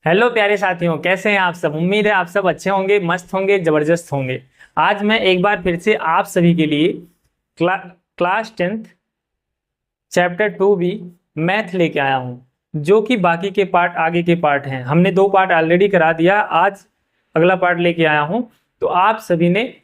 Hello प्यारे साथियों, कैसे हैं आप सब। उम्मीद है आप सब अच्छे होंगे, मस्त होंगे, जबरदस्त होंगे। आज मैं एक बार फिर से आप सभी के लिए क्लास 10th चैप्टर 2 भी मैथ लेके आया हूं, जो कि बाकी के पार्ट आगे के पार्ट हैं। हमने 2 पार्ट ऑलरेडी करा दिया, आज अगला पार्ट लेके आया हूं। तो आप सभी ने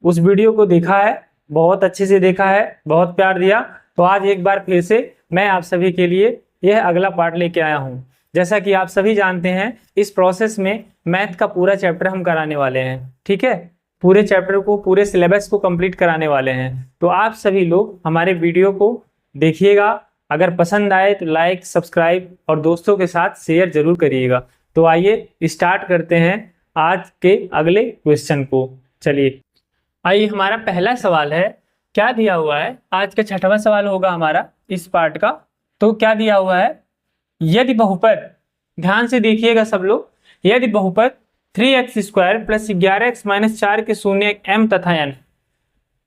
उस वीडियो को देखा है, बहुत अच्छे से देखा है, बहुत प्यार दिया। तो आज एक बार फिर से मैं आप सभी के लिए यह अगला पार्ट लेके आया हूं। जैसा कि आप सभी जानते हैं, इस प्रोसेस में मैथ का पूरा चैप्टर हम कराने वाले हैं। ठीक है, पूरे चैप्टर को, पूरे सिलेबस को कंप्लीट कराने वाले हैं। तो आप सभी लोग हमारे वीडियो को देखिएगा। अगर पसंद आए तो लाइक, सब्सक्राइब और दोस्तों के साथ शेयर जरूर करिएगा। तो आइए स्टार्ट करते हैं आज के अगले क्वेश्चन को। चलिए, आइए हमारा पहला सवाल है। क्या दिया हुआ है, आज का 6वां सवाल होगा हमारा इस पार्ट का। तो क्या दिया हुआ है, यदि बहुपद, ध्यान से देखिएगा सब लोग, यदि बहुपद 3x² प्लस 11x-4 के शून्य m तथा n,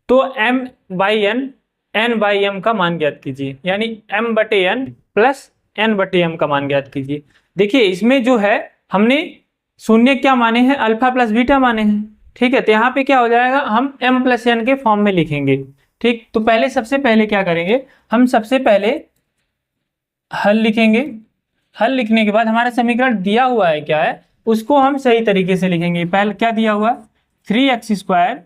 तो m/n n/m का मान ज्ञात कीजिए। यानी m/n प्लस n/m का मान ज्ञात कीजिए। देखिए इसमें जो है, हमने शून्य क्या माने हैं, अल्फा प्लस बीटा माने हैं। ठीक है, तो यहाँ पे क्या हो जाएगा, हम m+n के फॉर्म में लिखेंगे। ठीक, तो पहले सबसे पहले क्या करेंगे, हम सबसे पहले हल लिखेंगे। हल लिखने के बाद हमारा समीकरण दिया हुआ है क्या है, उसको हम सही तरीके से लिखेंगे। पहले क्या दिया हुआ है, 3x²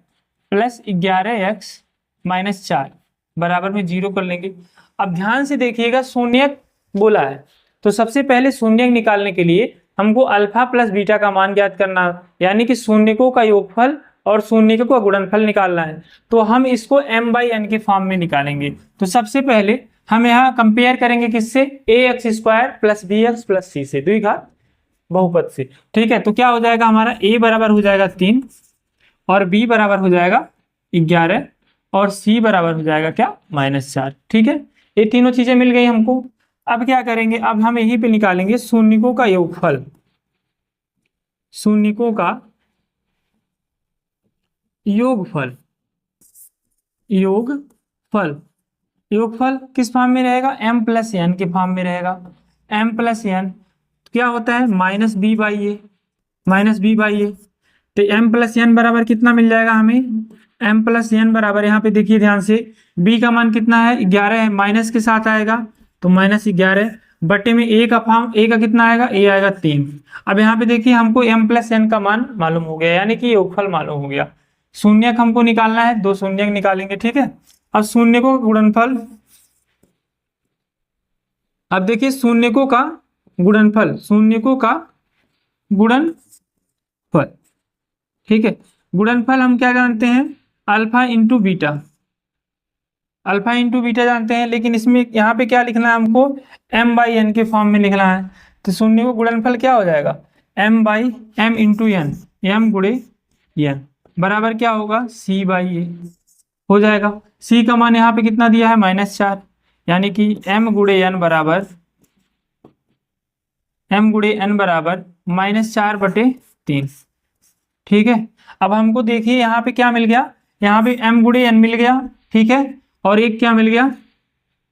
प्लस 11x-4 बराबर में 0 कर लेंगे। अब ध्यान से देखिएगा, शून्यक बोला है, तो सबसे पहले शून्यक निकालने के लिए हमको अल्फा प्लस बीटा का मान ज्ञात करना, यानी कि शून्यकों का योगफल और शून्यकों का गुणनफल निकालना है। तो हम इसको m/n के फॉर्म में निकालेंगे। तो सबसे पहले हम यहाँ कंपेयर करेंगे किससे, ax² plus bx plus c से, द्विघात बहुपद से। ठीक है, तो क्या हो जाएगा हमारा, a बराबर हो जाएगा 3 और b बराबर हो जाएगा 11 और c बराबर हो जाएगा क्या, -4। ठीक है, ये तीनों चीजें मिल गई हमको। अब क्या करेंगे, अब हम यहीं पे निकालेंगे शून्यकों का योगफल। शून्यकों का योगफल, योगफल किस फॉर्म में रहेगा, m+n के फॉर्म में रहेगा। m+n क्या होता है, -b/a, तो m+n बराबर कितना मिल जाएगा हमें, m+n बराबर, यहाँ पे देखिए ध्यान से, b का मान कितना है, 11 है, माइनस के साथ आएगा तो -11 बटे में a का फॉर्म, a का कितना आएगा, a आएगा 3। अब यहाँ पे देखिए हमको m+n का मान मालूम हो गया, यानी कि योगफल मालूम हो गया। शून्यक हमको निकालना है, 2 शून्यक निकालेंगे। ठीक है, अब शून्यकों का गुणनफल, अब देखिए शून्यकों का गुणनफल, ठीक है, गुणनफल हम क्या जानते हैं, अल्फा इंटू बीटा जानते हैं, लेकिन इसमें यहाँ पे क्या लिखना है हमको, m/n के फॉर्म में लिखना है। तो शून्य को गुणनफल क्या हो जाएगा, m इंटू n, m गुणे n बराबर क्या होगा, c/a हो जाएगा। c का मान यहाँ पे कितना दिया है, -4, यानी कि m गुणे n बराबर -4/3। ठीक है, अब हमको देखिए यहाँ पे क्या मिल गया, यहाँ पे m गुणे n मिल गया। ठीक है, और एक क्या मिल गया,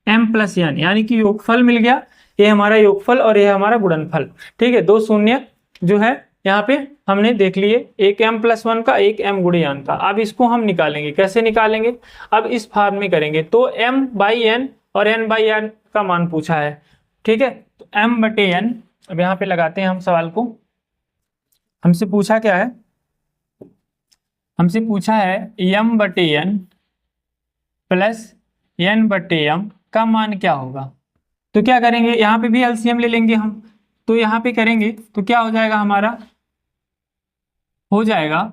m+n, यानी कि योगफल मिल गया। ये हमारा योगफल और ये हमारा गुणनफल। ठीक है, 2 शून्य जो है यहाँ पे हमने देख लिए, एक m+1 का, एक m गुणे n का। अब इसको हम निकालेंगे, कैसे निकालेंगे, अब इस फॉर्म में करेंगे। तो m/n और n/n का मान पूछा है। ठीक है, तो m/n, अब यहाँ पे लगाते हैं हम सवाल को। हमसे पूछा क्या है, हमसे पूछा है m/n प्लस n/m का मान क्या होगा। तो क्या करेंगे, यहाँ पे भी एलसीएम ले लेंगे हम। तो यहाँ पे करेंगे तो क्या हो जाएगा हमारा, हो जाएगा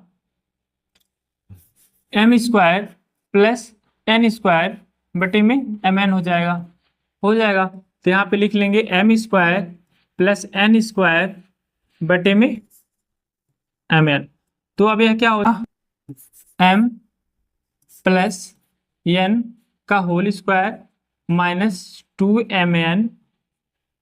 m² प्लस n² बटे में mn हो जाएगा। तो यहाँ पे लिख लेंगे m² प्लस n² बटे में mn। तो अब यह क्या होगा, m प्लस n का होल स्क्वायर -2mn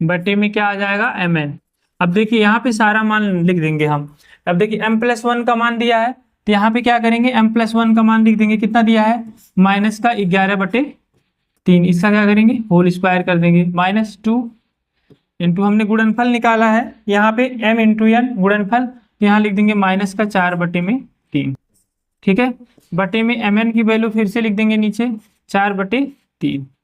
बटे में क्या आ जाएगा, mn। अब देखिए यहाँ पे सारा मान लिख देंगे हम। अब देखिए m+1 का मान दिया है, तो यहाँ पे क्या करेंगे, m+1 का मान लिख देंगे, कितना दिया है, -11/3। इसका क्या करेंगे, होल स्क्वायर कर देंगे, -2 इंटू हमने गुणनफल निकाला है यहाँ पे m इंटू n गुणनफल, तो यहाँ लिख देंगे माइनस का 4/3, ठीक है। बटे में mn की वैल्यू फिर से लिख देंगे नीचे 4/3,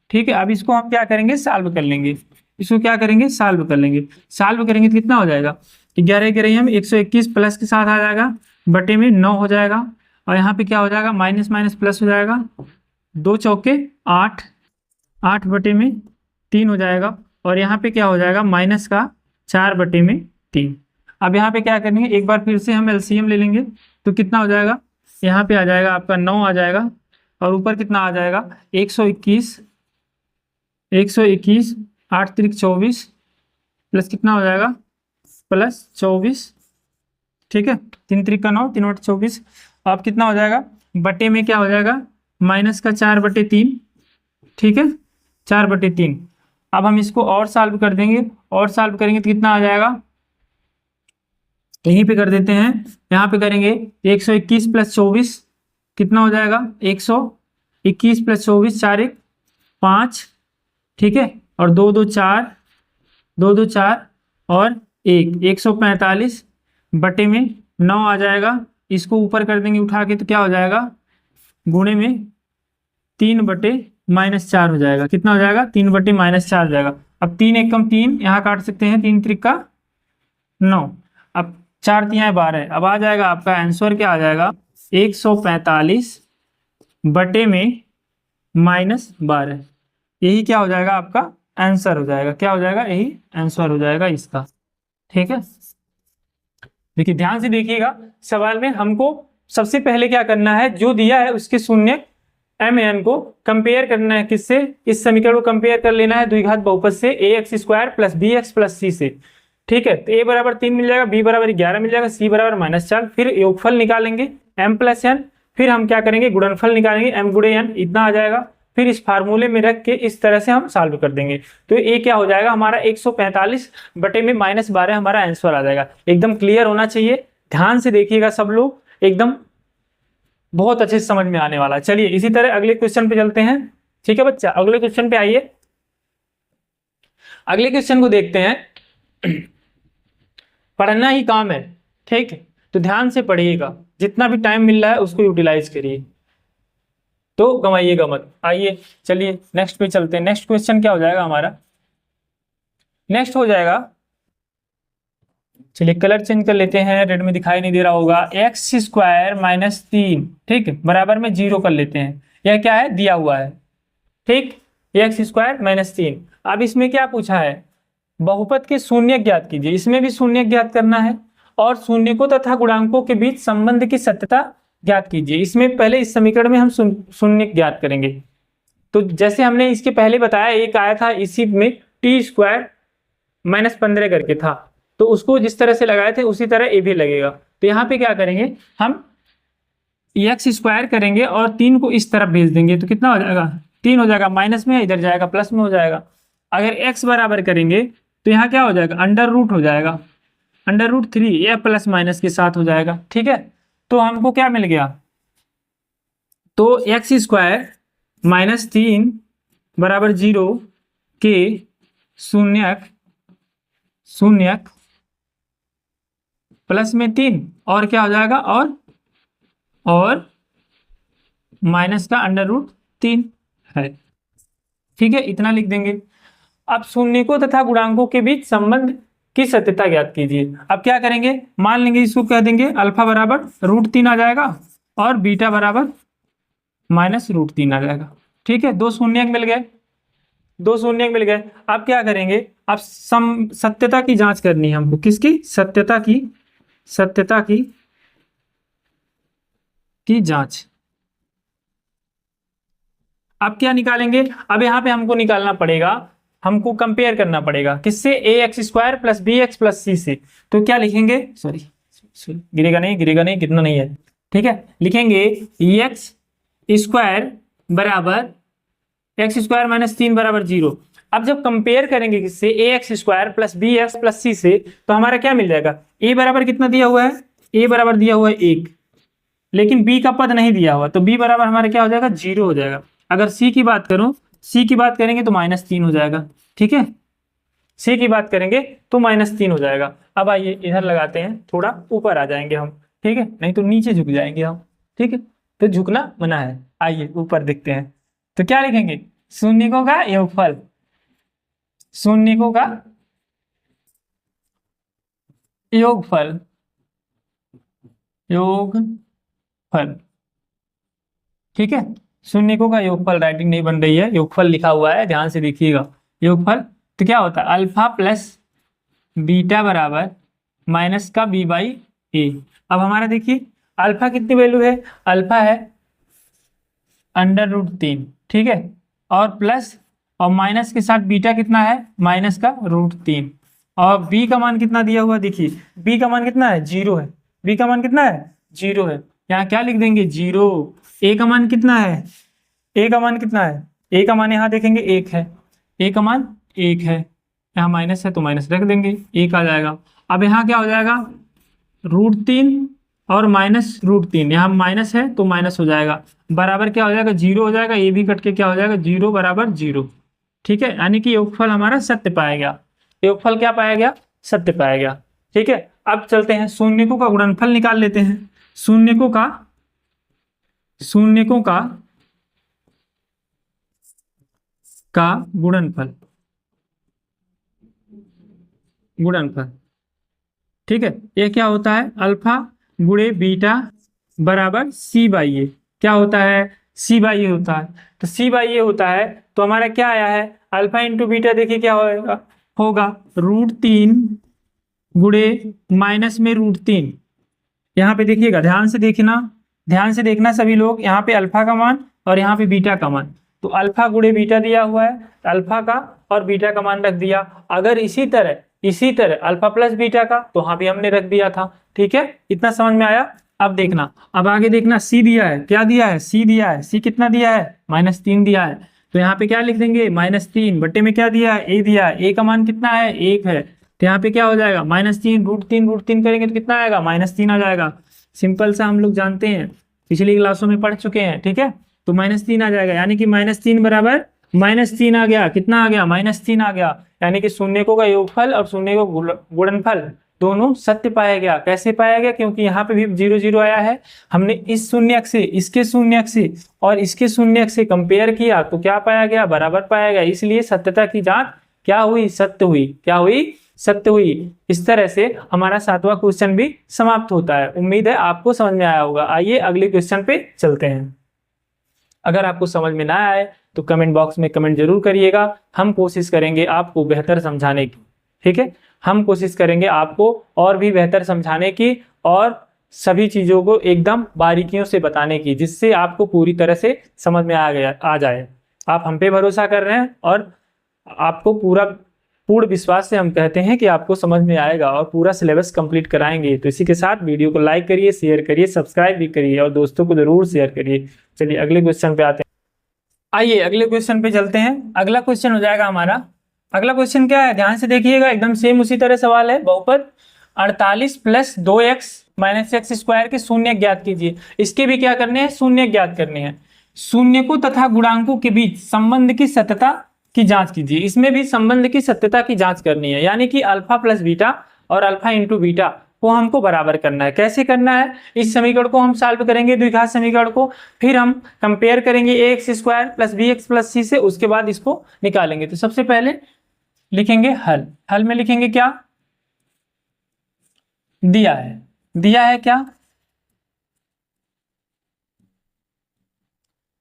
ठीक है। अब इसको हम क्या करेंगे, सॉल्व कर लेंगे। इसको क्या करेंगे, सॉल्व कर लेंगे। सॉल्व करेंगे तो कितना हो जाएगा, 11 11 हम 121 प्लस के साथ आ जाएगा, बटे में 9 हो जाएगा, और यहाँ पे क्या हो जाएगा, माइनस माइनस प्लस हो जाएगा, 2 चौके 8, 8/3 हो जाएगा, और यहाँ पे क्या हो जाएगा, माइनस का 4/3। अब यहाँ पे क्या करेंगे, एक बार फिर से हम एलसीएम ले लेंगे, तो कितना हो जाएगा, यहाँ पे आ जाएगा आपका 9 आ जाएगा, और ऊपर कितना आ जाएगा 121, 8 त्रिक 24 प्लस कितना हो जाएगा, प्लस 24, ठीक है। 3 त्रिक का 9, 3 बटे 24, अब कितना हो जाएगा, बटे में क्या हो जाएगा, माइनस का 4/3, ठीक है, 4/3। अब हम इसको और सॉल्व कर देंगे, और सॉल्व करेंगे तो कितना आ जाएगा, यहीं पे कर देते हैं, यहाँ पे करेंगे 121 प्लस 24 कितना हो जाएगा, 121 प्लस 24, 4 1 5, ठीक है, और 2 2 4, 2 2 4 और 1 145 बटे में 9 आ जाएगा। इसको ऊपर कर देंगे उठा के, तो क्या हो जाएगा, गुणे में 3/-4 हो जाएगा। कितना हो जाएगा, 3/-4 हो जाएगा। अब 3 1 कम 3, यहाँ काट सकते हैं, 3 त्रिक का 9, अब 4 तिहाई 12। अब आ जाएगा आपका आंसर, क्या आ जाएगा, 145 बटे में -12। यही क्या हो जाएगा, आपका आंसर हो जाएगा। क्या हो जाएगा, यही आंसर हो जाएगा इसका, ठीक है। देखिए ध्यान से देखिएगा, सवाल में हमको सबसे पहले क्या करना है, जो दिया है उसके शून्य m n को कंपेयर करना है, किससे, इस समीकरण को कंपेयर कर लेना है द्विघात बहुपद से, ax² + bx + c से, ठीक है। तो a बराबर 3 मिल जाएगा, b बराबर 11 मिल जाएगा, c बराबर -4। फिर योगफल निकालेंगे m + n, फिर हम क्या करेंगे, गुणनफल निकालेंगे m × n, इतना आ जाएगा। फिर इस फार्मूले में रख के इस तरह से हम सॉल्व कर देंगे, तो ये क्या हो जाएगा, हमारा 145 बटे में -12 हमारा आंसर आ जाएगा। एकदम क्लियर होना चाहिए, ध्यान से देखिएगा सब लोग, एकदम बहुत अच्छे से समझ में आने वाला है। चलिए इसी तरह अगले क्वेश्चन पे चलते हैं, ठीक है बच्चा। अगले क्वेश्चन पे आइए, अगले क्वेश्चन को देखते हैं। पढ़ना ही काम है, ठीक है, तो ध्यान से पढ़िएगा, जितना भी टाइम मिल रहा है उसको यूटिलाइज करिए, तो गंवाइएगा मत। आइए चलिए नेक्स्ट पे चलते हैं। नेक्स्ट क्वेश्चन क्या हो जाएगा हमारा, नेक्स्ट हो जाएगा, चलिए कलर चेंज कर लेते हैं, रेड में दिखाई नहीं दे रहा होगा, x² - 3, ठीक है, बराबर में 0 कर लेते हैं। यह क्या है, दिया हुआ है, ठीक, x² - 3। अब इसमें क्या पूछा है, बहुपद के शून्य ज्ञात कीजिए। इसमें भी शून्य ज्ञात करना है, और शून्य को तथा गुणांकों के बीच संबंध की सत्यता ज्ञात कीजिए। इसमें पहले इस समीकरण में हम शून्य ज्ञात करेंगे। तो जैसे हमने इसके पहले बताया, एक आया था इसी में t² -15 करके था, तो उसको जिस तरह से लगाए थे उसी तरह ये भी लगेगा। तो यहाँ पे क्या करेंगे, हम x² करेंगे और 3 को इस तरफ भेज देंगे, तो कितना हो जाएगा, 3 हो जाएगा, माइनस में इधर जाएगा, प्लस में हो जाएगा। अगर x बराबर करेंगे तो यहाँ क्या हो जाएगा, √ हो जाएगा, √3, यह प्लस माइनस के साथ हो जाएगा, ठीक है। तो हमको क्या मिल गया, तो x² - 3 बराबर 0 के शून्यक प्लस में 3, और क्या हो जाएगा, और माइनस का √3 है, ठीक है, इतना लिख देंगे। अब शून्यकों तथा गुणांकों के बीच संबंध की सत्यता ज्ञात कीजिए। अब क्या करेंगे, मान लेंगे इसको कह देंगे अल्फा बराबर √3 आ जाएगा, और बीटा बराबर -√3 आ जाएगा, ठीक है। 2 शून्यक मिल गए, 2 शून्यक मिल गए। अब क्या करेंगे, अब सत्यता की जांच करनी है हमको, किसकी, सत्यता की जांच। अब क्या निकालेंगे, अब यहाँ पे हमको निकालना पड़ेगा, हमको कंपेयर करना पड़ेगा, किससे, ax² + bx + c से। तो क्या लिखेंगे, सॉरी गिरेगा नहीं, कितना नहीं है, ठीक है, लिखेंगे x² बराबर x² - 3 बराबर 0। अब जब कंपेयर करेंगे किससे, ax² + bx + c से, तो हमारा क्या मिल जाएगा, a बराबर कितना दिया हुआ है, a बराबर दिया हुआ है 1, लेकिन b का पद नहीं दिया हुआ, तो b बराबर हमारा क्या हो जाएगा, 0 हो जाएगा। अगर c की बात करूं, c की बात करेंगे तो -3 हो जाएगा, ठीक है। सी की बात करेंगे तो -3 हो जाएगा। अब आइए इधर लगाते हैं, थोड़ा ऊपर आ जाएंगे हम, ठीक है, नहीं तो नीचे झुक जाएंगे हम, ठीक है, तो झुकना मना है। आइए ऊपर देखते हैं, तो क्या लिखेंगे, शून्यकों का योगफल, शून्यकों का योगफल, योगफल, ठीक है, शून्यकों का योगफल, राइटिंग नहीं बन रही है, योगफल लिखा हुआ है, ध्यान से देखिएगा, योगफल। तो क्या होता है, अल्फा प्लस बीटा बराबर माइनस का बी बाई ए। अब हमारा देखिए अल्फा कितनी वैल्यू है, अल्फा है √3, ठीक है, और प्लस और माइनस के साथ बीटा कितना है, माइनस का √3, और बी का मान कितना दिया हुआ, देखिए बी का मान कितना है, 0 है, बी का मान कितना है, 0 है, यहाँ क्या लिख देंगे 0। ए का मान कितना है, ए का मान कितना है, ए का मान यहाँ देखेंगे 1 है, ए का मान 1 है, यहाँ माइनस है तो माइनस रख देंगे, 1 आ जाएगा। अब यहाँ क्या हो जाएगा, √3 और -√3, यहाँ माइनस है तो माइनस हो जाएगा, बराबर क्या हो जाएगा, 0 हो जाएगा, ये भी कट के क्या हो जाएगा, 0 बराबर 0, ठीक है, यानी कि योगफल हमारा सत्य पाया गया, योगफल क्या पाया गया, सत्य पाया गया, ठीक है। अब चलते हैं शून्यकों का गुणनफल निकाल लेते हैं, शून्यकों का गुणनफल, ठीक है, ये क्या होता है, अल्फा गुणे बीटा बराबर सी बाई ए, क्या होता है, सी बाई ए होता है, तो सी बाई ए होता है, तो हमारा क्या आया है, अल्फा इंटू बीटा, देखिए क्या होगा √3 गुणे माइनस में √3, यहाँ पे देखिएगा, ध्यान से देखना सभी लोग, यहाँ पे अल्फा का मान और यहाँ पे बीटा का मान, तो अल्फा गुणे बीटा दिया हुआ है, अल्फा का और बीटा का मान रख दिया। अगर इसी तरह अल्फा प्लस बीटा का, तो वहां भी हमने रख दिया था, ठीक है, इतना समझ में आया। अब देखना, अब आगे देखना, सी दिया है, क्या दिया है, सी दिया है, सी कितना दिया है, -3 दिया है, तो यहाँ पे क्या लिख देंगे, -3 बट्टे में क्या दिया है, ए दिया है, ए का मान कितना है, 1 है, तो यहाँ पे क्या हो जाएगा, -3 √3 करेंगे तो कितना आएगा, -3 आ जाएगा, सिंपल सा हम लोग जानते हैं, पिछली क्लासों में पढ़ चुके हैं, ठीक है, तो -3 आ जाएगा, यानी कि -3 बराबर -3 आ गया, कितना आ गया, -3 आ गया, यानी कि शून्यकों का योगफल और शून्यकों का गुणनफल दोनों सत्य पाया गया। कैसे पाया गया, क्योंकि यहाँ पे भी 0 0 आया है, हमने इस शून्यक से, इसके शून्यक से और इसके शून्यक से कंपेयर किया तो क्या पाया गया, बराबर पाया गया, इसलिए सत्यता की जांच क्या हुई, सत्य हुई, क्या हुई, सत्य हुई। इस तरह से हमारा 7वां क्वेश्चन भी समाप्त होता है। उम्मीद है आपको समझ में आया होगा। आइए अगले क्वेश्चन पे चलते हैं। अगर आपको समझ में ना आए तो कमेंट बॉक्स में कमेंट जरूर करिएगा, हम कोशिश करेंगे आपको बेहतर समझाने की, ठीक है, हम कोशिश करेंगे आपको और भी बेहतर समझाने की और सभी चीज़ों को एकदम बारीकियों से बताने की, जिससे आपको पूरी तरह से समझ में आ जाए। आप हम पे भरोसा कर रहे हैं और आपको पूर्ण विश्वास से हम कहते हैं कि आपको समझ में आएगा और पूरा सिलेबस कंप्लीट कराएंगे। तो इसी के साथ वीडियो को लाइक करिए, शेयर करिए, सब्सक्राइब भी करिए और दोस्तों को जरूर शेयर करिए। चलिए अगले क्वेश्चन पे आते हैं। आइए अगले क्वेश्चन पे चलते हैं। अगला क्वेश्चन हो जाएगा हमारा, अगला क्वेश्चन क्या है, ध्यान से देखिएगा, एकदम सेम उसी तरह सवाल है। बहुपद 48 + 2x - x² के शून्य ज्ञात कीजिए। इसके भी क्या करने हैं, शून्य ज्ञात करने हैं। शून्यकों तथा गुणांकों के बीच संबंध की सत्यता की जांच कीजिए। इसमें भी संबंध की सत्यता की जांच करनी है, यानी कि अल्फा प्लस बीटा और अल्फा इंटू बीटा को हमको बराबर करना है। कैसे करना है, इस समीकरण को हम सॉल्व करेंगे, द्विघात समीकरण को, फिर हम कंपेयर करेंगे ax² + bx + c से, उसके बाद इसको निकालेंगे। तो सबसे पहले लिखेंगे हल में लिखेंगे क्या दिया है क्या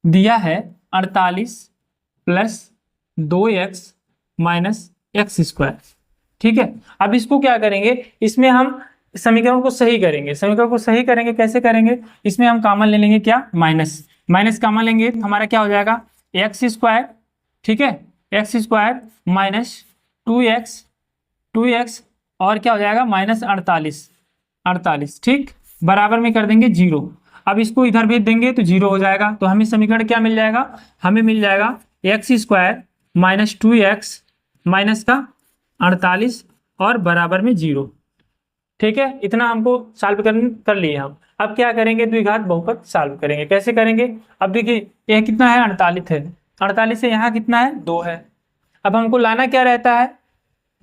दिया है 48 + 2x - x², ठीक है। अब इसको क्या करेंगे, इसमें हम समीकरण को सही करेंगे। कैसे करेंगे, इसमें हम कॉमन ले लेंगे क्या, माइनस कॉमन लेंगे तो हमारा क्या हो जाएगा x², ठीक है, x² - 2x और क्या हो जाएगा -48, ठीक, बराबर में कर देंगे 0। अब इसको इधर भेज देंगे तो 0 हो जाएगा। तो हमें समीकरण क्या मिल जाएगा, हमें मिल जाएगा x² - 2x -48 और बराबर में 0, ठीक है। इतना हमको सॉल्व कर लिए हम। अब क्या करेंगे, द्विघात बहुपद सॉल्व करेंगे। कैसे करेंगे, अब देखिए यह कितना है, 48 है, 48 से यहाँ कितना है 2 है। अब हमको लाना क्या रहता है,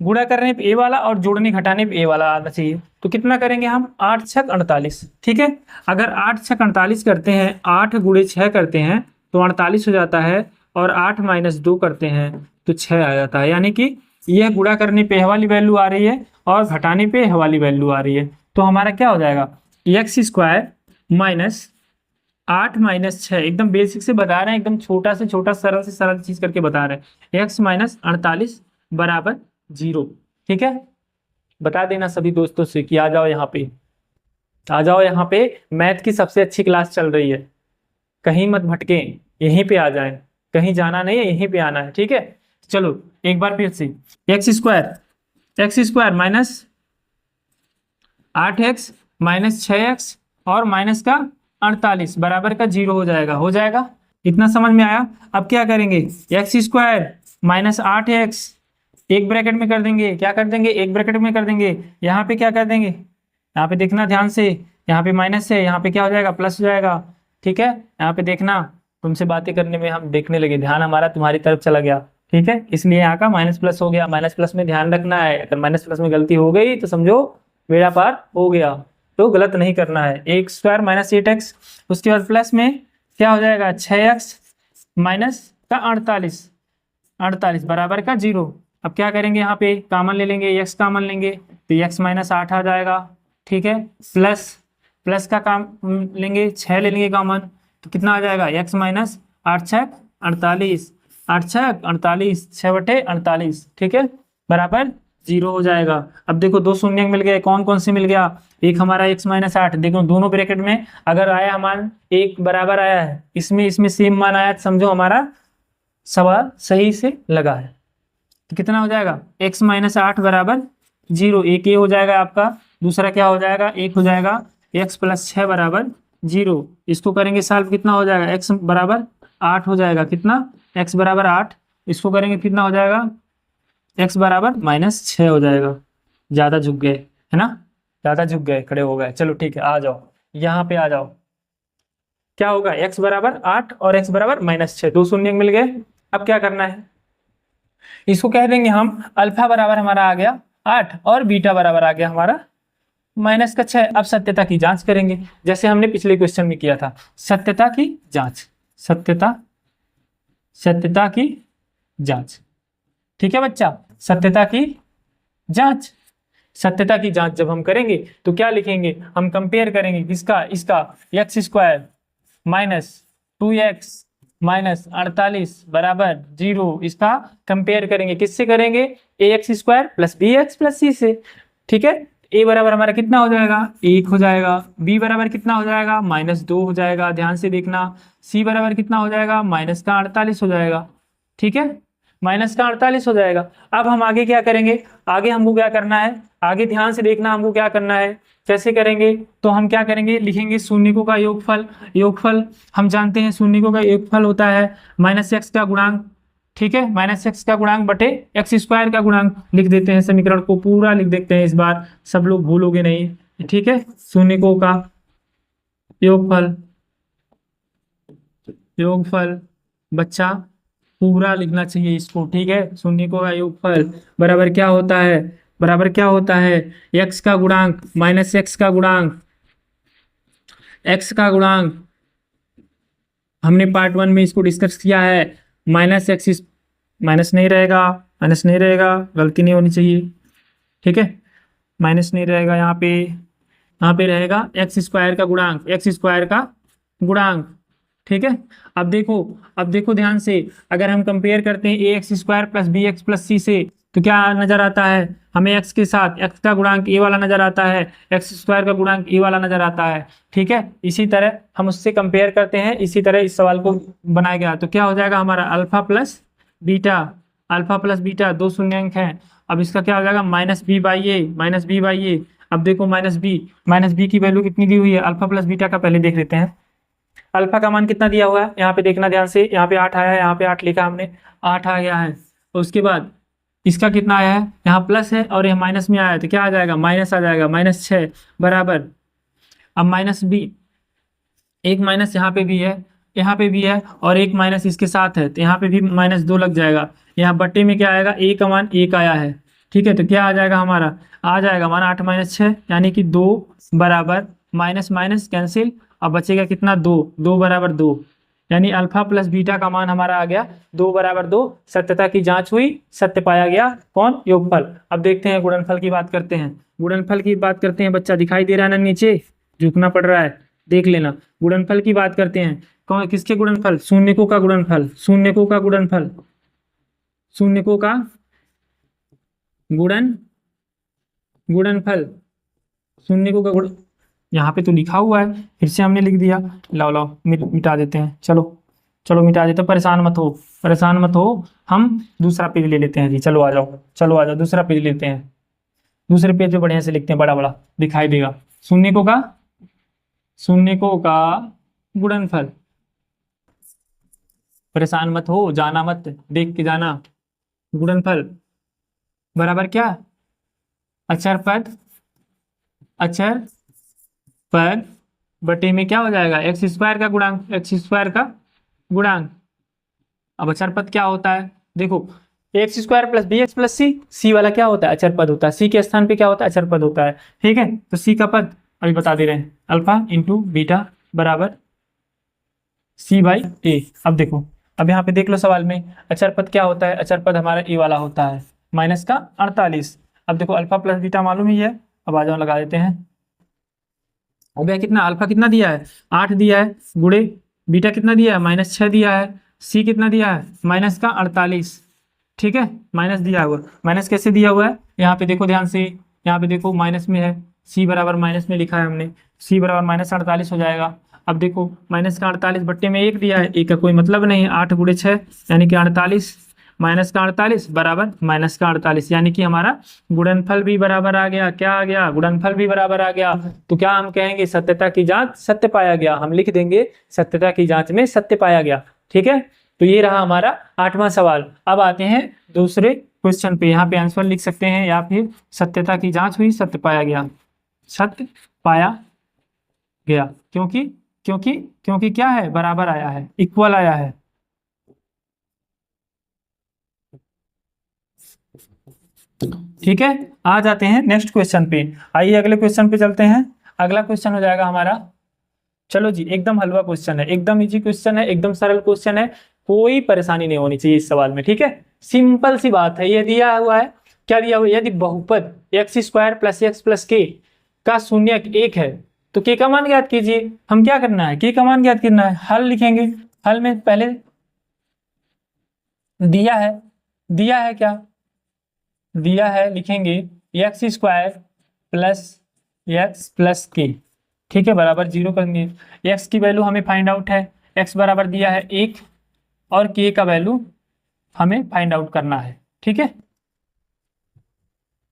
गुणा करने पे ए वाला और जोड़ने घटाने पे ए वाला आना चाहिए। तो कितना करेंगे हम, 8 छक 48, ठीक है। अगर 8 छक 48 करते हैं, 8 गुणे 6 करते हैं तो 48 हो जाता है, और 8 माइनस 2 करते हैं तो 6 आ जाता है। यानी कि यह गुणा करने पे यह वाली वैल्यू आ रही है और घटाने पे यह वाली वैल्यू आ रही है। तो हमारा क्या हो जाएगा, एक्स स्क्वायर माइनस 8 माइनस 6, एकदम बेसिक से बता रहे हैं, एकदम छोटा से छोटा सरल से सरल चीज करके बता रहे हैं। एक्स माइनस 48 बराबर 0, ठीक है। बता देना सभी दोस्तों से कि आ जाओ यहाँ पे, आ जाओ यहाँ पे, मैथ की सबसे अच्छी क्लास चल रही है, कहीं मत भटके, यहीं पे आ जाए, कहीं जाना नहीं है, यहीं पे आना है, ठीक है। चलो एक बार फिर से, x square minus 8x minus 6x और माइनस का 48 बराबर का 0 हो जाएगा, हो जाएगा। इतना समझ में आया। अब क्या करेंगे, एक्स स्क्वायर माइनस 8x एक ब्रैकेट में कर देंगे, क्या कर देंगे, एक ब्रैकेट में कर देंगे। यहाँ पे क्या कर देंगे, यहाँ पे देखना ध्यान से, यहाँ पे माइनस है, यहाँ पे क्या हो जाएगा, प्लस हो जाएगा, ठीक है। यहाँ पे देखना, तुमसे बातें करने में हम देखने लगे, ध्यान हमारा तुम्हारी तरफ चला गया, ठीक है, इसलिए यहाँ का माइनस प्लस हो गया। माइनस प्लस में ध्यान रखना है, अगर माइनस प्लस में गलती हो गई तो समझो बेड़ा पार हो गया, तो गलत नहीं करना है। एक स्क्वायर माइनस 8x, उसके बाद प्लस में क्या हो जाएगा, 6x माइनस का 48 बराबर का 0। अब क्या करेंगे, यहाँ पे कॉमन ले लेंगे, x कॉमन लेंगे तो x माइनस 8 आ जाएगा, ठीक है। प्लस का काम लेंगे, 6 ले लेंगे कॉमन, तो कितना आ जाएगा, x माइनस 8 छक 48, 8 छक 48, 6/48, ठीक है, बराबर 0 हो जाएगा। अब देखो दो शून्य मिल गए, कौन कौन से मिल गया, एक हमारा x माइनस 8, देखो दोनों ब्रैकेट में अगर आया मान एक बराबर आया है, इसमें सेम मान आया, समझो हमारा सवाल सही से लगा है। तो कितना हो जाएगा, x माइनस 8 बराबर 0, एक ये हो जाएगा आपका, दूसरा क्या हो जाएगा, एक हो जाएगा x प्लस 6 बराबर 0। इसको करेंगे सॉल्व, कितना हो जाएगा, x बराबर 8 हो जाएगा, कितना, x बराबर 8, इसको करेंगे कितना हो जाएगा, x बराबर माइनस 6 हो जाएगा। ज़्यादा झुक गए है ना, ज़्यादा झुक गए, खड़े हो गए, चलो ठीक है, आ जाओ यहाँ पे आ जाओ। क्या होगा, x बराबर 8 और x बराबर माइनस 6, दो शून्य मिल गए। अब क्या करना है, इसको कह देंगे हम अल्फा बराबर हमारा आ गया 8 और बीटा बराबर आ गया हमारा माइनस का 6। अब सत्यता की जांच करेंगे, जैसे हमने पिछले क्वेश्चन में किया था, सत्यता की जांच, सत्यता की जांच, ठीक है बच्चा, सत्यता की जांच। सत्यता की जांच जब हम करेंगे तो क्या लिखेंगे, हम कंपेयर करेंगे किसका, इसका, x square minus 2x minus 48 बराबर 0, इसका कंपेयर करेंगे, किससे करेंगे, A x square plus B x plus C से, ठीक है। ए बराबर हमारा कितना हो जाएगा, 1 हो जाएगा, बी बराबर कितना हो जाएगा, -2 हो जाएगा, ध्यान से देखना, सी बराबर कितना हो जाएगा, माइनस का 48 हो जाएगा, ठीक है, माइनस का 48 हो जाएगा। अब हम आगे क्या करेंगे, आगे हमको क्या करना है, आगे ध्यान से देखना, हमको क्या करना है, कैसे करेंगे, तो हम क्या करेंगे, लिखेंगे शून्यकों का योगफल हम जानते हैं शून्यकों का योगफल होता है -x का गुणांक, ठीक है, -x का गुणांक बटे x स्क्वायर का गुणांक, लिख देते हैं, समीकरण को पूरा लिख देते हैं, इस बार सब लोग भूलोगे नहीं, ठीक है। शून्यकों का योगफल बच्चा पूरा लिखना चाहिए इसको, ठीक है। शून्यकों का योगफल बराबर क्या होता है, बराबर क्या होता है, x का गुणांक माइनस x का गुणांक, x का गुणांक हमने पार्ट 1 में इसको डिस्कस किया है, -x, माइनस नहीं रहेगा, गलती नहीं होनी चाहिए, ठीक है, माइनस नहीं रहेगा, यहाँ पे रहेगा एक्स स्क्वायर का गुणांक, ठीक है। अब देखो ध्यान से, अगर हम कंपेयर करते हैं A x square plus B x plus C से, तो क्या नजर आता है हमें, x के साथ x का गुणांक ए वाला नजर आता है, एक्स स्क्वायर का गुणांक ए वाला नजर आता है, ठीक है। इसी तरह हम उससे कंपेयर करते हैं, इसी तरह इस सवाल को बनाया गया, तो क्या हो जाएगा हमारा अल्फा प्लस बीटा, दो शून्यंक हैं। अब इसका क्या हो जाएगा, -b/a। अब देखो माइनस बी की वैल्यू कितनी दी हुई है, अल्फा प्लस बीटा का पहले देख लेते हैं। अल्फा का मान कितना दिया हुआ है, यहाँ पे देखना ध्यान से, यहाँ पे 8 आया है, यहाँ पे 8 लिखा हमने, 8 आ गया है। उसके बाद इसका कितना आया है, यहाँ प्लस है और यह माइनस में आया है, तो क्या आ जाएगा, माइनस आ जाएगा, -6 बराबर, अब -b, एक माइनस यहाँ पे भी है और एक माइनस इसके साथ है, तो यहाँ पे भी -2 लग जाएगा। यहाँ बट्टे में क्या आएगा, a का मान 1 आया है, ठीक है, तो क्या आ जाएगा हमारा, आ जाएगा हमारा 8 माइनस 6 यानी कि 2 बराबर माइनस माइनस कैंसिल, अब बचेगा कितना 2, 2 बराबर 2, यानी अल्फा प्लस बीटा का मान हमारा आ गया 2 बराबर 2। सत्यता की जांच हुई, सत्य पाया गया। कौन? योगफल। अब देखते हैं गुणनफल की बात करते हैं। गुणनफल की बात करते हैं, बच्चा दिखाई दे रहा है ना, नीचे झुकना पड़ रहा है, देख लेना। गुणनफल की बात करते हैं। कौन, किसके गुणनफल? शून्यकों का गुणनफल, शून्यकों का गुणनफल, शून्यकों का गुणनफल, शून्यकों का गुण, यहाँ पे तो लिखा हुआ है, फिर से हमने लिख दिया। लाओ लाओ मिटा देते हैं, चलो चलो मिटा देते हैं, परेशान मत हो, परेशान मत हो। हम दूसरा पेज ले लेते हैं जी, चलो आ जाओ, चलो आ जाओ, दूसरा पेज लेते हैं। दूसरे पेज पे बढ़िया से लिखते हैं, बड़ा बड़ा दिखाई देगा। शून्यकों का, शून्यकों का गुणनफल, परेशान मत हो, जाना मत, देख के जाना। गुणनफल बराबर क्या? अचर पद, अचर पद बटे में क्या हो जाएगा? एक्स स्क्वायर का गुणांक, एक्स स्क्वायर का गुणांक। अब अचर पद क्या होता है? देखो, x square plus B x plus C, C वाला क्या होता है? अचर पद होता है। सी के स्थान पे क्या होता है? अचर पद होता है। ठीक है, तो सी का पद अभी बता दे रहे हैं, अल्फा इंटू बीटा बराबर सी बाई ए। अब देखो, अब यहाँ पे देख लो सवाल में, अचर पद क्या होता है? अचर पद हमारा ए वाला होता है, माइनस का 48। अब देखो अल्फा प्लस बीटा मालूम ही है, अब आ जाओ लगा देते हैं। अब यह कितना, अल्फा कितना दिया है? 8 दिया है, गुणे बीटा कितना दिया है? माइनस 6 दिया है, सी कितना दिया है? माइनस का 48। ठीक है, माइनस दिया हुआ, माइनस कैसे दिया हुआ है? यहाँ पे देखो ध्यान से, यहाँ पे देखो माइनस में है, सी बराबर माइनस में लिखा है हमने, सी बराबर माइनस 48 हो जाएगा। अब देखो माइनस का 48 बट्टे में 1 दिया है, एक का कोई मतलब नहीं है, 8 गुणे 6 यानी कि 48, माइनस का 48 बराबर माइनस का 48, यानी कि हमारा गुणनफल भी बराबर आ गया। क्या आ गया? गुणनफल भी बराबर आ गया। तो क्या हम कहेंगे? सत्यता की जांच सत्य पाया गया। हम लिख देंगे सत्यता की जांच में सत्य पाया गया। ठीक है, तो ये रहा हमारा 8वां सवाल। अब आते हैं दूसरे क्वेश्चन पे, यहाँ पे आंसर लिख सकते हैं या फिर सत्यता की जांच हुई, सत्य पाया गया, सत्य पाया गया। क्योंकि क्योंकि क्योंकि क्या है? बराबर आया है, इक्वल आया है। ठीक है, आ जाते हैं नेक्स्ट क्वेश्चन पे। आइए अगले क्वेश्चन पे चलते हैं। अगला क्वेश्चन हो जाएगा हमारा, चलो जी, एकदम हलवा क्वेश्चन है, एकदम इजी क्वेश्चन है, एकदम सरल क्वेश्चन है, कोई परेशानी नहीं होनी चाहिए इस सवाल में। ठीक है, सिंपल सी बात है। ये दिया हुआ है, क्या दिया हुआ है? यदि बहुपद x square plus x plus के का शून्यक 1 है तो के का मान ज्ञात कीजिए। हम क्या करना है? के का मान ज्ञात करना है, हल लिखेंगे। हल में पहले दिया है क्या? दिया है, लिखेंगे एक्स स्क्वायर प्लस के। ठीक है, बराबर 0 करेंगे। एक्स की वैल्यू हमें फाइंड आउट है, एक्स बराबर दिया है 1 और के का वैल्यू हमें फाइंड आउट करना है। ठीक है,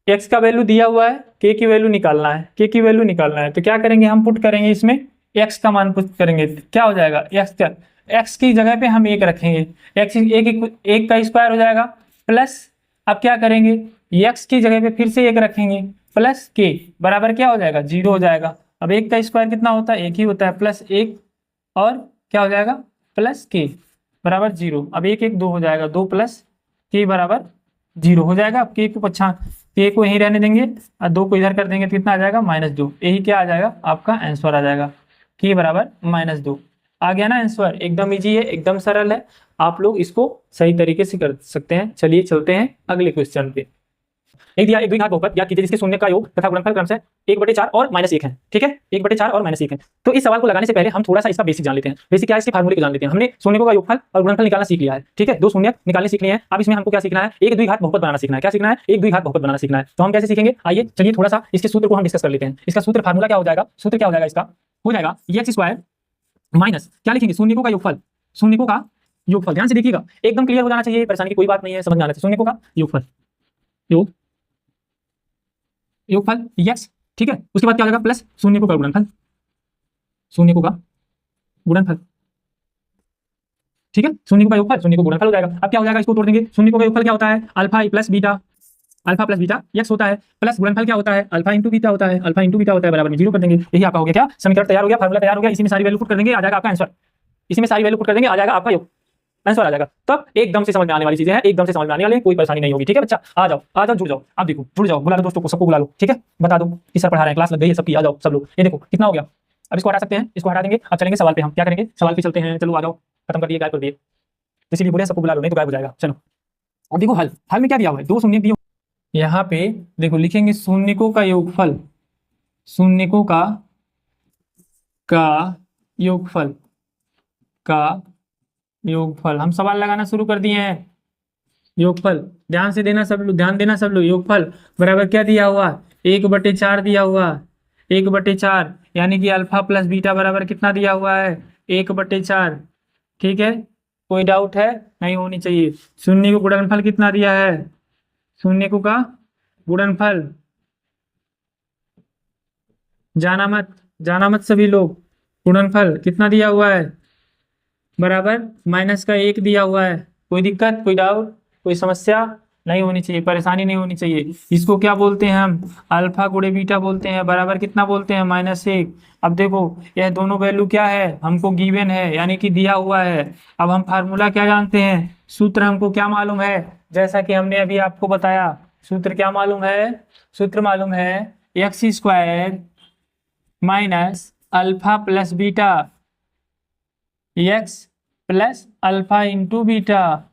एक्स का वैल्यू दिया हुआ है, के की वैल्यू निकालना है, के की वैल्यू निकालना है। तो क्या करेंगे? हम पुट करेंगे इसमें एक्स का मान पुट करेंगे, क्या हो जाएगा? एक्स की जगह पे हम 1 रखेंगे, एक्स एक का स्क्वायर हो जाएगा प्लस, अब क्या करेंगे? एक्स की जगह पे फिर से 1 रखेंगे प्लस के बराबर क्या हो जाएगा? 0 हो जाएगा। अब 1 का स्क्वायर कितना होता है? 1 ही होता है, प्लस 1 और क्या हो जाएगा? प्लस के बराबर 0। अब 1 1 2 हो जाएगा, 2 प्लस के बराबर 0 हो जाएगा। अब के को के को यहीं रहने देंगे और 2 को इधर कर देंगे तो कितना आ जाएगा? -2। यही क्या आ जाएगा? आपका आंसर आ जाएगा, के बराबर -2। आ गया ना आंसर? एकदम इजी है, एकदम सरल है, आप लोग इसको सही तरीके से कर सकते हैं। चलिए चलते हैं अगले क्वेश्चन पे। एक दिया एक द्विघात बहुपद ज्ञात कीजिए जिसके शून्य का योग तथा गुणनफल क्रमशः 1/4 और -1 है। ठीक है, 1/4 और -1 है। तो इस सवाल को लगाने से पहले हम थोड़ा सा इसका बेसिक जान लेते हैं। बेसिक क्या है? इसके फार्मूले को जान लेते हैं। हमने शून्यकों का योगफल और गुणनफल निकालना सीख लिया है। ठीक है, 2 शून्य निकालने सीख लिए हैं। अब इसमें हमको क्या सीखना है? एक द्विघात बहुपद बनाना सीखना है। क्या सीखना है? एक द्विघात बहुपद बनाना सीखना है। तो हम कैसे सीखेंगे? आइए चलिए थोड़ा सा इसके सूत्र को हम डिस्कस कर लेते हैं। इसका सूत्र फार्मूला क्या हो जाएगा? सूत्र क्या हो जाएगा इसका? हो जाएगा एक्स स्क्वायर माइनस क्या लिखेंगे? शून्यकों का योगफल, शून्यकों का योगफल। ध्यान से देखिएगा, एकदम क्लियर हो जाना चाहिए, परेशानी की कोई बात नहीं है, समझ में आना चाहिए। शून्यकों का योगफल, योगफल यक्स। ठीक है, उसके बाद क्या हो जाएगा? प्लस शून्यकों का गुणनफल, शून्यकों का गुणनफल। ठीक है, शून्यकों का योगफल शून्यकों का गुणनफल हो जाएगा। अब क्या हो जाएगा? इसको तोड़ देंगे। शून्यकों का योगफल क्या होता है? Alpha plus beta, alpha plus beta x होता है, प्लस गुणनफल क्या होता है? अल्फा इंटू बीटा होता है, अल्फा इंटू बीटा होता है, बराबर में 0 कर देंगे। यही आपका हो गया क्या? समीकरण तैयार हो गया, फार्मूला तैयार हो गया। इसी में सारी वैल्यू पुट कर देंगे, आ जाएगा आपका आंसर। इसी में सारी वैल्यू पुट कर देंगे, आ जाएगा आपका योग आंसर आ जाएगा। तब एकदम से समझ में आने वाली चीजें हैं, एकदम से समझ में आने वाली है, कोई परेशानी नहीं होगी। ठीक है बच्चा, आ जाओ जुड़ जाओ। आप देखो जुड़ जाओ, बुला लो दोस्तों को, सबको बुला लो। ठीक है, बता दो कि सर पढ़ा रहे हैं, क्लास लग गई है सबकी, आ जाओ सब लोग। ये देखो कितना हो गया, अब इसको हटा सकते हैं, इसको हटा देंगे। अब चलेंगे सवाल पे। हम क्या करेंगे, सवाल पे चलते हैं। चलो आ जाओ, खत्म कर दिए, गायब कर दिए, इसीलिए बोले सबको बुला लो, नहीं तो गायब हो जाएगा। चलो अब देखो हल में क्या दिया हुआ है, दो शून्य दिए। यहाँ पे देखो लिखेंगे शून्यकों का योगफल, शून्यकों का योगफल योगफल। हम सवाल लगाना शुरू कर दिए हैं। योगफल ध्यान से देना सब लोग, ध्यान देना सब लोग। योगफल बराबर क्या दिया हुआ, 1/4 दिया हुआ, 1/4, यानी कि अल्फा प्लस बीटा बराबर कितना दिया हुआ है, 1/4। ठीक है, कोई डाउट है, नहीं होनी चाहिए। शून्य को गुणनफल कितना दिया है, शून्य को का गुणनफल, जाना मत सभी लोग। गुणनफल कितना दिया हुआ है, बराबर -1 दिया हुआ है। कोई दिक्कत, कोई डाउट, कोई समस्या नहीं होनी चाहिए, परेशानी नहीं होनी चाहिए। इसको क्या बोलते हैं हम, अल्फा गुणे बीटा बोलते हैं। बराबर कितना बोलते हैं, -1। अब देखो यह दोनों वैल्यू क्या है, हमको गिवन है, यानी कि दिया हुआ है। अब हम फार्मूला क्या जानते हैं, सूत्र हमको क्या मालूम है, जैसा कि हमने अभी आपको बताया। सूत्र क्या मालूम है, सूत्र मालूम है x² minus alpha plus beta, x plus alpha into beta.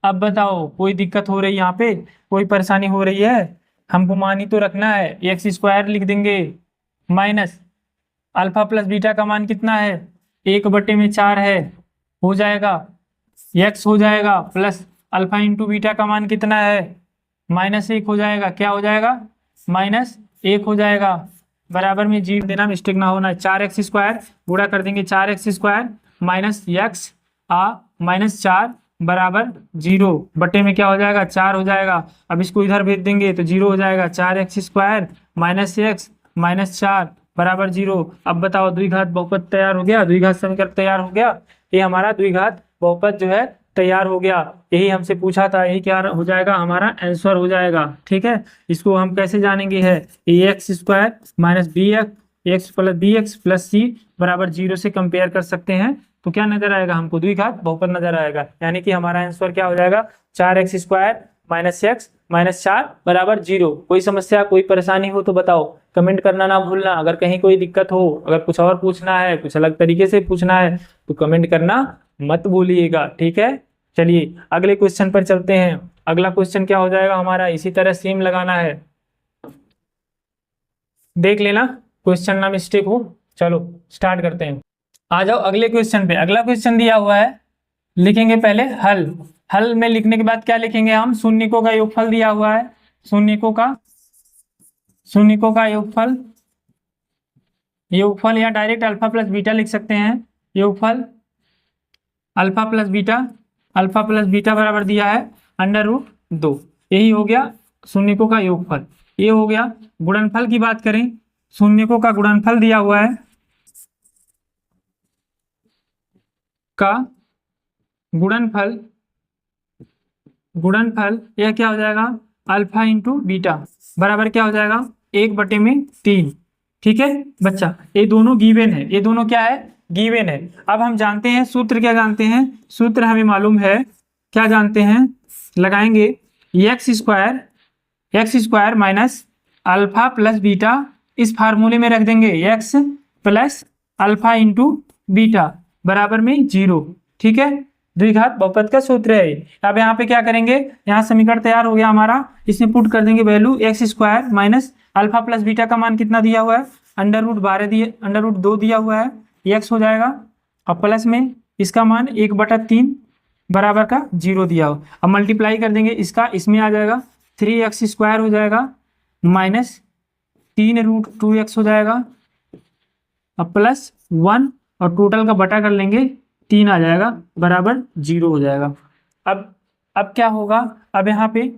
अब बताओ कोई दिक्कत हो रही है यहाँ पे, कोई परेशानी हो रही है, हमको मान ही तो रखना है। x² लिख देंगे माइनस अल्फा प्लस बीटा का मान कितना है, 1/4 है, हो जाएगा। x हो जाएगा प्लस अल्फा इंटू बीटा का मान कितना है, -1 हो जाएगा। क्या हो जाएगा, -1 हो जाएगा। बराबर में जी देना, मिस्टेक ना होना। 4x² गुणा कर देंगे, 4x² माइनस x -4 बराबर 0, बटे में क्या हो जाएगा, 4 हो जाएगा। अब इसको इधर भेज देंगे तो 0 हो जाएगा। 4x² माइनस x -4 बराबर 0। अब बताओ द्विघात बहुपद तैयार हो गया, द्विघात समीकरण तैयार हो गया। ये हमारा द्विघात बहुपद जो है तैयार हो गया। यही हमसे पूछा था, यही क्या हो जाएगा, हमारा आंसर हो जाएगा। ठीक है, इसको हम कैसे जानेंगे, है ax² minus x plus bx plus c बराबर 0 से कंपेयर कर सकते हैं। तो क्या नजर आएगा हमको, द्विघात बहुपद नजर आएगा, यानी कि हमारा आंसर क्या हो जाएगा, 4x² माइनस x -4 बराबर 0। कोई समस्या, कोई परेशानी हो तो बताओ, कमेंट करना ना भूलना। अगर कहीं कोई दिक्कत हो, अगर कुछ और पूछना है, कुछ अलग तरीके से पूछना है, तो कमेंट करना मत भूलिएगा। ठीक है, चलिए अगले क्वेश्चन पर चलते हैं। अगला क्वेश्चन क्या हो जाएगा हमारा, इसी तरह सेम लगाना है, देख लेना क्वेश्चन ना मिस्टेक हो। चलो स्टार्ट करते हैं, आ जाओ अगले क्वेश्चन पे। अगला क्वेश्चन दिया हुआ है, लिखेंगे पहले हल में लिखने के बाद क्या लिखेंगे हम, शून्यकों का योगफल दिया हुआ है, शून्यकों का योगफल या डायरेक्ट अल्फा प्लस बीटा लिख सकते हैं। योगफल अल्फा प्लस बीटा बराबर दिया है √2। यही हो गया शून्यकों का योगफल, ये हो गया। गुणनफल की बात करें, शून्यकों का गुणनफल दिया हुआ है, का गुणनफल यह क्या हो जाएगा, अल्फा इंटू बीटा बराबर क्या हो जाएगा, 1/3। ठीक है बच्चा, ये दोनों गिवन है, ये दोनों क्या है, गिवन है। अब हम जानते हैं सूत्र, क्या जानते हैं, सूत्र हमें मालूम है, क्या जानते हैं, लगाएंगे x² minus alpha plus beta, इस फार्मूले में रख देंगे x plus alpha into beta बराबर में 0। ठीक है, द्विघात बहुपद का सूत्र है। अब यहाँ पे क्या करेंगे, यहाँ समीकरण तैयार हो गया हमारा, इसमें पुट कर देंगे value x² minus alpha plus beta का मान कितना दिया हुआ है, √2 दिया हुआ है, x हो जाएगा। और प्लस में इसका मान 1/3 बराबर का 0 दिया हो। अब मल्टीप्लाई कर देंगे इसका, इसमें आ जाएगा 3x² हो जाएगा माइनस 3√2x हो जाएगा, अब प्लस 1 और टोटल का बटा कर लेंगे, 3 आ जाएगा बराबर 0 हो जाएगा। अब क्या होगा, अब यहाँ पे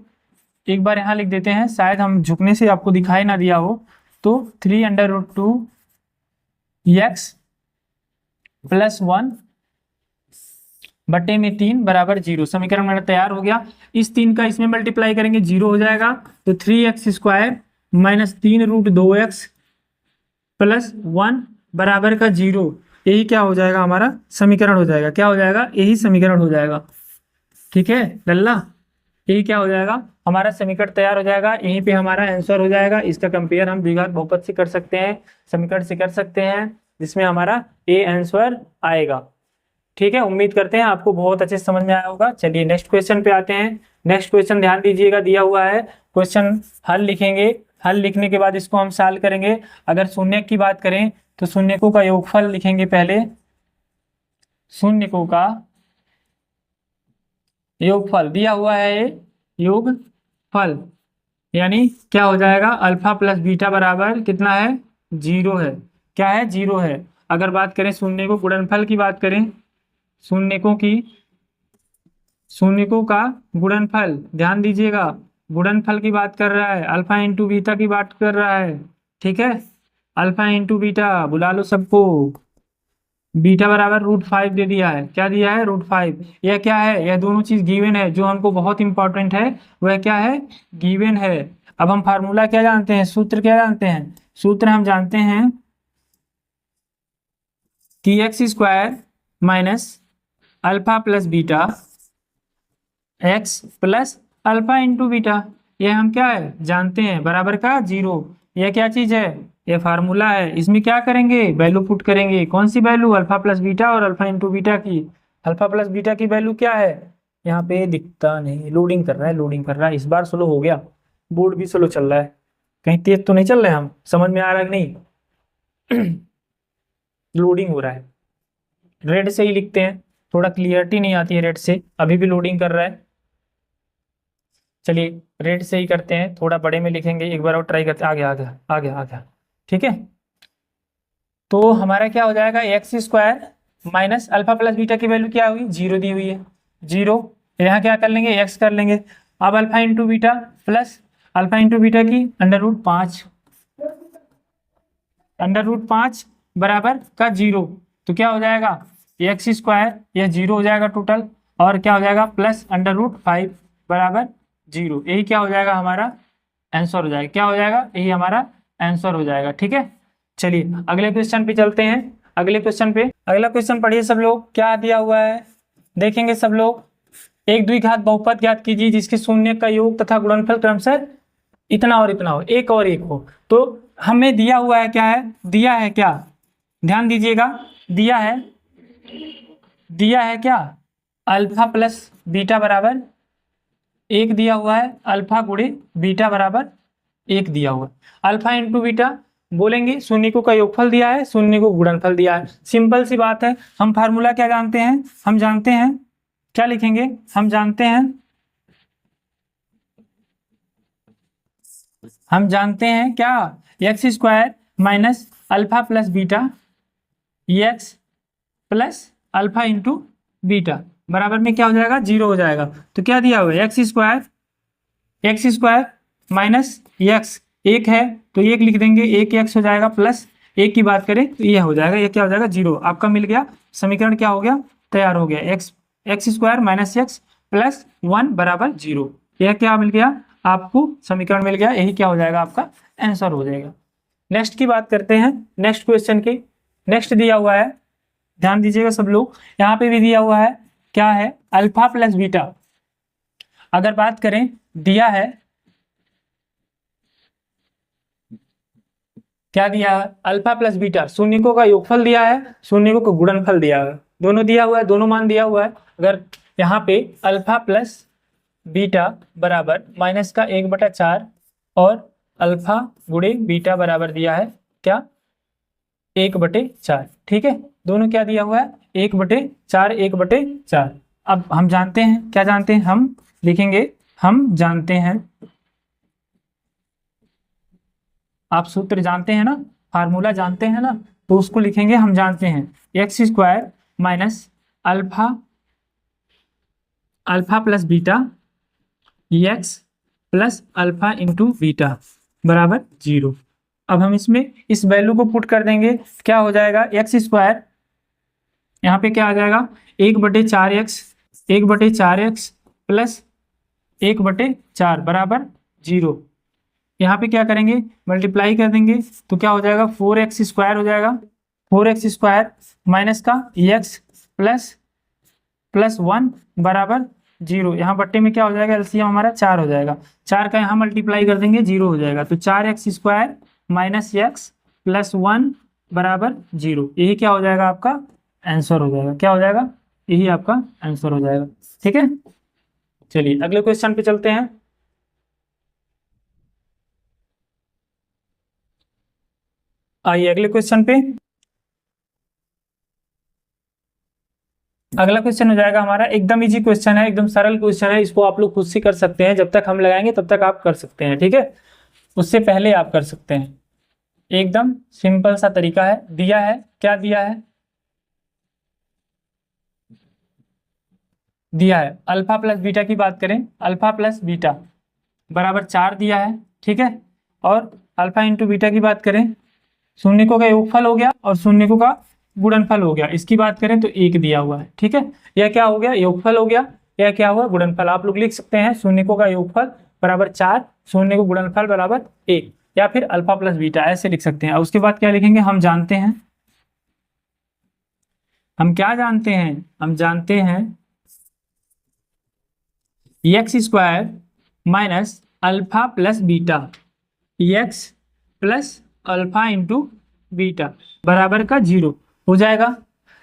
एक बार यहाँ लिख देते हैं, शायद हम झुकने से आपको दिखाई ना दिया हो। तो 3√2x प्लस 1 बटे में 3 बराबर 0। समीकरण मेरा तैयार हो गया। इस 3 का इसमें मल्टीप्लाई करेंगे, 0 हो जाएगा। तो 3x² माइनस 3√2x प्लस 1 बराबर का 0। यही क्या हो जाएगा, हमारा समीकरण हो जाएगा। क्या हो जाएगा, यही समीकरण हो जाएगा। ठीक है लल्ला, यही क्या हो जाएगा, हमारा समीकरण तैयार हो जाएगा। यहीं पे हमारा आंसर हो जाएगा। इसका कंपेयर हम द्विघात बहुपद से कर सकते हैं, समीकरण से कर सकते हैं, जिसमें हमारा ए आंसर आएगा। ठीक है, उम्मीद करते हैं आपको बहुत अच्छे से समझ में आया होगा। चलिए नेक्स्ट क्वेश्चन पे आते हैं। नेक्स्ट क्वेश्चन ध्यान दीजिएगा, दिया हुआ है क्वेश्चन, हल लिखेंगे। हल लिखने के बाद इसको हम सॉल्व करेंगे। अगर शून्य की बात करें तो शून्यकों का योगफल लिखेंगे पहले। शून्यकों का योगफल दिया हुआ है, ये योगफल यानी क्या हो जाएगा, अल्फा प्लस बीटा बराबर कितना है, 0 है। क्या है, 0 है। अगर बात करें शून्य को गुणनफल की बात करें, शून्यकों का गुणनफल, ध्यान दीजिएगा, गुणनफल की बात कर रहा है, अल्फा इंटू बीटा की बात कर रहा है। ठीक है, अल्फा इंटू बीटा बुला लो सबको। बीटा बराबर √5 दे दिया है। क्या दिया है, √5। यह क्या है, यह दोनों चीज गिवन है। जो हमको बहुत इंपॉर्टेंट है वह क्या है, गिवन है। अब हम फार्मूला क्या जानते हैं, सूत्र क्या जानते हैं, सूत्र हम जानते हैं कि x² minus alpha plus beta x plus alpha into beta, यह हम क्या है जानते हैं, बराबर का 0। यह क्या चीज है, यह फार्मूला है। इसमें क्या करेंगे, वैल्यू पुट करेंगे। कौन सी वैल्यू, अल्फा प्लस बीटा और अल्फा इंटू बीटा की। अल्फा प्लस बीटा की वैल्यू क्या है, यहाँ पे दिखता नहीं, लोडिंग कर रहा है, लोडिंग कर रहा है। इस बार स्लो हो गया, बोर्ड भी स्लो चल रहा है। कहीं तेज तो नहीं चल रहे हम, समझ में आ रहा है कि नहीं लोडिंग हो रहा है। रेड से ही लिखते हैं, थोड़ा क्लियरिटी नहीं आती है रेड से, अभी भी लोडिंग कर रहा है। चलिए रेड से ही करते हैं, थोड़ा बड़े में लिखेंगे, एक बार और ट्राई करते हैं। आ गया आ गया आ गया आ गया, ठीक है। तो हमारा क्या हो जाएगा, x² minus alpha plus beta की वैल्यू क्या हुई, 0 दी हुई है, 0। यहाँ क्या कर लेंगे, x कर लेंगे। अब alpha into beta plus alpha into beta की √5, √5 बराबर का 0। तो क्या हो जाएगा, x², यह 0 हो जाएगा टोटल, और क्या हो जाएगा प्लस √5 बराबर 0। यही क्या हो जाएगा, हमारा आंसर हो जाएगा। क्या हो जाएगा, यही हमारा आंसर हो जाएगा। ठीक है, चलिए अगले क्वेश्चन पे चलते हैं। अगले क्वेश्चन पे, अगला क्वेश्चन पढ़िए सब लोग, क्या दिया हुआ है देखेंगे सब लोग। एक द्विघात बहुपद ज्ञात कीजिए जिसके शून्य का योग तथा गुणनफल क्रमशः इतना और इतना हो, एक और एक हो। तो हमें दिया हुआ है, क्या है, दिया है क्या, ध्यान दीजिएगा, दिया है क्या, अल्फा प्लस बीटा बराबर 1 दिया हुआ है, अल्फा गुणे बीटा बराबर 1 दिया हुआ है। अल्फा इंटू बीटा बोलेंगे, शून्यकों का योगफल दिया है, शून्य को गुणनफल दिया है। सिंपल सी बात है। हम फार्मूला क्या जानते हैं, हम जानते हैं, क्या लिखेंगे, हम जानते हैं क्या, x² minus alpha plus beta x plus alpha into beta बराबर में क्या हो जाएगा, 0 हो जाएगा। तो क्या दिया हुआ है, x² माइनस x 1 है तो 1 लिख देंगे, 1x हो जाएगा, प्लस 1 की बात करें तो ये हो जाएगा, ये क्या हो जाएगा, 0। आपका मिल गया समीकरण, क्या हो गया, तैयार हो गया। x² माइनस x प्लस 1 बराबर 0, यह क्या मिल गया आपको, समीकरण मिल गया। यही क्या हो जाएगा, आपका आंसर हो जाएगा। नेक्स्ट की बात करते हैं, नेक्स्ट क्वेश्चन की। नेक्स्ट दिया हुआ है, ध्यान दीजिएगा सब लोग, यहाँ पे भी दिया हुआ है, क्या है, अल्फा प्लस बीटा। अगर बात करें, दिया है, क्या दिया है, अल्फा प्लस बीटा, शून्यकों का योगफल दिया है, शून्यकों का गुणनफल दिया है, दोनों दिया हुआ है, दोनों मान दिया हुआ है। अगर यहाँ पे अल्फा प्लस बीटा बराबर माइनस का 1/4 और अल्फा गुणे बीटा बराबर दिया है क्या, 1/4। ठीक है, दोनों क्या दिया हुआ है, 1/4, 1/4। अब हम जानते हैं, क्या जानते हैं, हम लिखेंगे, हम जानते हैं, आप सूत्र जानते हैं ना, फार्मूला जानते हैं ना, तो उसको लिखेंगे, हम जानते हैं x² minus alpha plus beta x plus alpha into beta बराबर 0। अब हम इसमें इस वैल्यू को पुट कर देंगे, क्या हो जाएगा, x² यहाँ पे क्या आ जाएगा, 1/4x प्लस 1/4 बराबर 0। यहाँ पे क्या करेंगे, मल्टीप्लाई कर देंगे तो क्या हो जाएगा, 4x² हो जाएगा, 4x² माइनस का x प्लस 1 बराबर 0। यहाँ बट्टे में क्या हो जाएगा, एलसीएम हमारा 4 हो जाएगा, 4 का यहाँ मल्टीप्लाई कर देंगे 0 हो जाएगा, तो 4x² माइनस x प्लस 1 बराबर 0। यही क्या हो जाएगा, आपका आंसर हो जाएगा। क्या हो जाएगा, यही आपका आंसर हो जाएगा। ठीक है, चलिए अगले क्वेश्चन पे चलते हैं। आइए अगले क्वेश्चन पे। अगला क्वेश्चन हो जाएगा हमारा, एकदम इजी क्वेश्चन है, एकदम सरल क्वेश्चन है, इसको आप लोग खुद से कर सकते हैं। जब तक हम लगाएंगे तब तक आप कर सकते हैं, ठीक है, उससे पहले आप कर सकते हैं। एकदम सिंपल सा तरीका है। दिया है, क्या दिया है, दिया है अल्फा प्लस बीटा की बात करें, अल्फा प्लस बीटा बराबर 4 दिया है, ठीक है, और अल्फा इंटू बीटा की बात करें, शून्यकों का योगफल हो गया और शून्यकों का गुणनफल हो गया, इसकी बात करें तो 1 दिया हुआ है। ठीक है, यह क्या हो गया, योगफल हो गया, यह क्या हुआ, गुणनफल। आप लोग लिख सकते हैं शून्यकों का योगफल बराबर 4, शून्य को गुणनफल बराबर 1, या फिर अल्फा प्लस बीटा ऐसे लिख सकते हैं। और उसके बाद क्या लिखेंगे, हम जानते हैं, हम क्या जानते हैं, हम जानते हैं x² minus alpha plus beta, x plus alpha into beta बराबर का 0 हो जाएगा,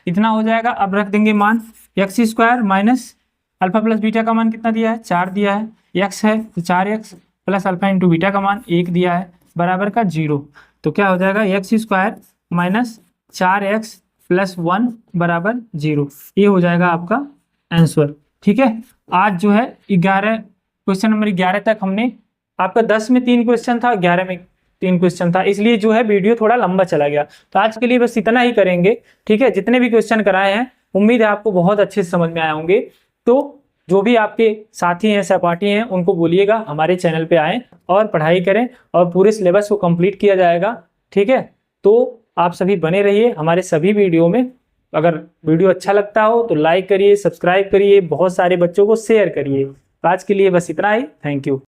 इतना हो जाएगा। अब रख देंगे मान, x² minus alpha plus beta का मान कितना दिया है, 4 दिया है, x है तो 4x plus alpha into beta का मान 1 दिया है बराबर का 0। तो क्या हो जाएगा, x² माइनस 4x प्लस 1 बराबर 0, ये हो जाएगा आपका आंसर। ठीक है, आज जो है 11 क्वेश्चन नंबर 11 तक हमने, आपका 10 में 3 क्वेश्चन था, 11 में 3 क्वेश्चन था, इसलिए जो है वीडियो थोड़ा लंबा चला गया। तो आज के लिए बस इतना ही करेंगे। ठीक है, जितने भी क्वेश्चन कराए हैं उम्मीद है आपको बहुत अच्छे से समझ में आए होंगे। तो जो भी आपके साथी हैं, सहपाठी हैं, उनको बोलिएगा हमारे चैनल पे आएँ और पढ़ाई करें, और पूरे सिलेबस को कंप्लीट किया जाएगा। ठीक है, तो आप सभी बने रहिए हमारे सभी वीडियो में। अगर वीडियो अच्छा लगता हो तो लाइक करिए, सब्सक्राइब करिए, बहुत सारे बच्चों को शेयर करिए। आज के लिए बस इतना ही, थैंक यू।